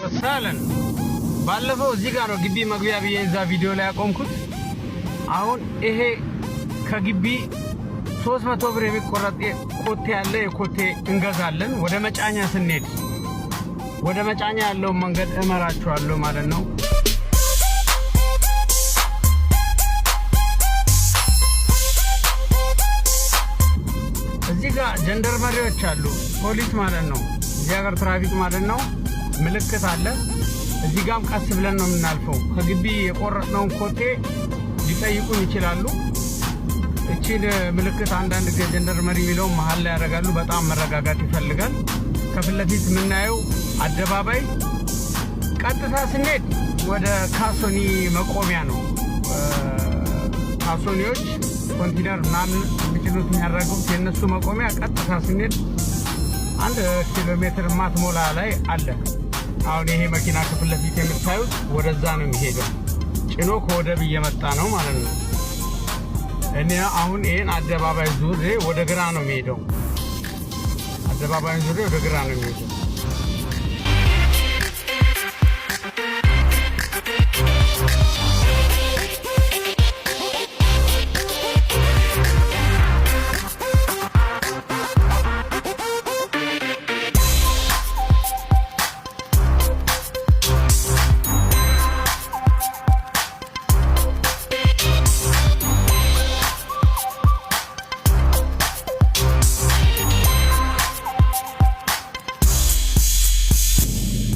ሰላም ባለፈው እዚህ ጋር ነው ግቢ መግቢያ በየዛ ቪዲዮ ላይ ያቆምኩት። አሁን ይሄ ከግቢ 300 ብር የሚቆረጥ ኮቴ ያለ የኮቴ እንገዛለን። ወደ መጫኛ ስንሄድ ወደ መጫኛ ያለው መንገድ እመራችኋለሁ ማለት ነው። እዚህ ጋር ጀንደርመሪዎች አሉ፣ ፖሊስ ማለት ነው። እዚህ ሀገር ትራፊክ ማለት ነው። ምልክት አለ። እዚህ ጋርም ቀስ ብለን ነው የምናልፈው። ከግቢ የቆረጥነውን ኮቴ ሊጠይቁን ይችላሉ። እቺን ምልክት አንዳንድ ጀንደርመሪ የሚለው መሃል ላይ ያደርጋሉ። በጣም መረጋጋት ይፈልጋል። ከፊት ለፊት የምናየው አደባባይ ቀጥታ ስንሄድ ወደ ካሶኒ መቆሚያ ነው። ካሶኒዎች ኮንቲነር ምናምን የሚጭኑት የሚያደርጉት የነሱ መቆሚያ ቀጥታ ስንሄድ 1 ኪሎ ሜትር ማትሞላ ላይ አለ። አሁን ይሄ መኪና ከፊት ለፊት የምታዩት ወደዛ ነው የሚሄደው። ጭኖ ከወደብ እየመጣ ነው ማለት ነው። እኔ አሁን ይሄን አደባባይ ዙሬ ወደ ግራ ነው የሚሄደው። አደባባይን ዙሬ ወደ ግራ ነው የሚሄደው።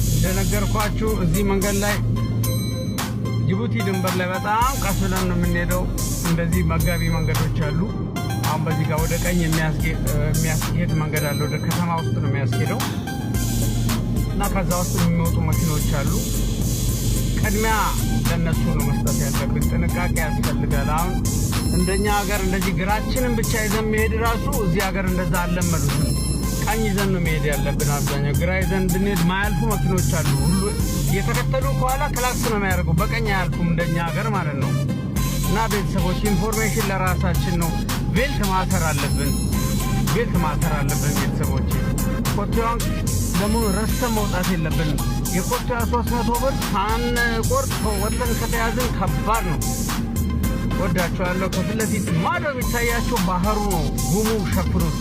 እንደነገርኳችሁ እዚህ መንገድ ላይ ጅቡቲ ድንበር ላይ በጣም ቀስ ብለን ነው የምንሄደው። እንደዚህ መጋቢ መንገዶች አሉ። አሁን በዚህ ጋር ወደ ቀኝ የሚያስኬድ መንገድ አለ። ወደ ከተማ ውስጥ ነው የሚያስኬደው እና ከዛ ውስጥ የሚወጡ መኪኖች አሉ። ቅድሚያ ለነሱ ነው መስጠት ያለብን። ጥንቃቄ ያስፈልጋል። አሁን እንደኛ ሀገር እንደዚህ ግራችንን ብቻ ይዘን መሄድ ራሱ እዚህ ሀገር እንደዛ አልለመዱትም። ቀኝ ይዘን ነው መሄድ ያለብን። አብዛኛው ግራ ይዘን ብንሄድ ማያልፉ መኪኖች አሉ። ሁሉ እየተከተሉ ከኋላ ክላክስ ነው የሚያደርጉ። በቀኝ አያልፉም እንደኛ ሀገር ማለት ነው። እና ቤተሰቦች ኢንፎርሜሽን ለራሳችን ነው። ቤልት ማሰር አለብን። ቤልት ማሰር አለብን ቤተሰቦች። ኮቴዋን ለምን ረስተን መውጣት የለብንም። የኮቴዋ 300 ብር ሳንቆርጥ ወጥተን ከተያዝን ከባድ ነው። ወዳችኋለሁ። ከፊት ለፊት ማዶ የሚታያቸው ባህሩ ነው። ጉሙ ሸፍኑት።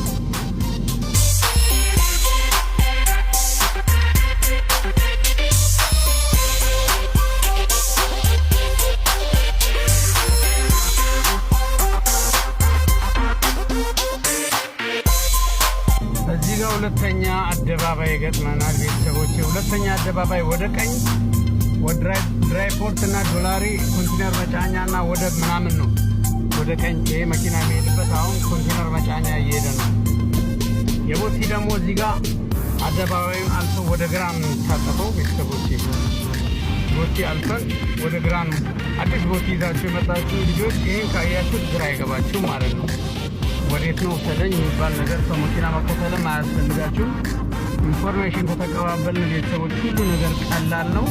እዚህ ጋር ሁለተኛ አደባባይ ገጥመናል ቤተሰቦች። ሁለተኛ አደባባይ ወደ ቀኝ ወደ ድራይፖርት እና ዶላሪ ኮንቲነር መጫኛና ወደብ ምናምን ነው። ወደ ቀኝ ይሄ መኪና የሚሄድበት አሁን ኮንቲነር መጫኛ እየሄደ ነው። የቦቲ ደግሞ እዚህ ጋር አደባባዩን አልፈው ወደ ግራ ነው የሚታጠፈው ቤተሰቦች። ቦቲ አልፈን ወደ ግራ ነው። አዲስ ቦቲ ይዛችሁ የመጣችሁ ልጆች ይሄን ካያችሁ ግራ አይገባችሁ ማለት ነው። ወዴት ነው ሰደኝ የሚባል ነገር ከመኪና መከተልም አያስፈልጋችሁም። ኢንፎርሜሽን ከተቀባበልን ቤተሰቦች ሁሉ ነገር ቀላል ነው።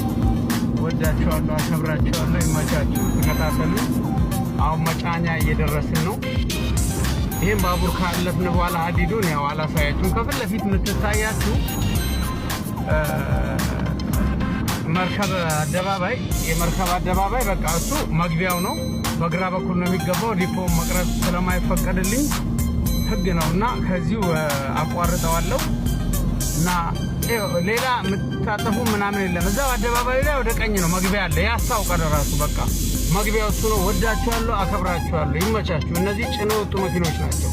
ወዳችኋለሁ፣ አከብራችኋለሁ። ይመቻችሁ። ተከታተሉ። አሁን መጫኛ እየደረስን ነው። ይሄን ባቡር ካለፍን በኋላ ሀዲዱን ያው አላሳያችሁም። ከፊት ለፊት የምትታያችሁ መርከብ አደባባይ፣ የመርከብ አደባባይ በቃ እሱ መግቢያው ነው። በግራ በኩል ነው የሚገባው። ዲፖ መቅረጽ ስለማይፈቀድልኝ ህግ ነውና ከዚሁ አቋርጠዋለሁ እና ሌላ የምታጠፉ ምናምን የለም። እዛው አደባባይ ላይ ወደ ቀኝ ነው መግቢያ አለ። ያስታውቃል ራሱ በቃ መግቢያው እሱ ነው። ወዳችኋለሁ፣ አከብራችኋለሁ። ይመቻችሁ። እነዚህ ጭነው የወጡ መኪኖች ናቸው።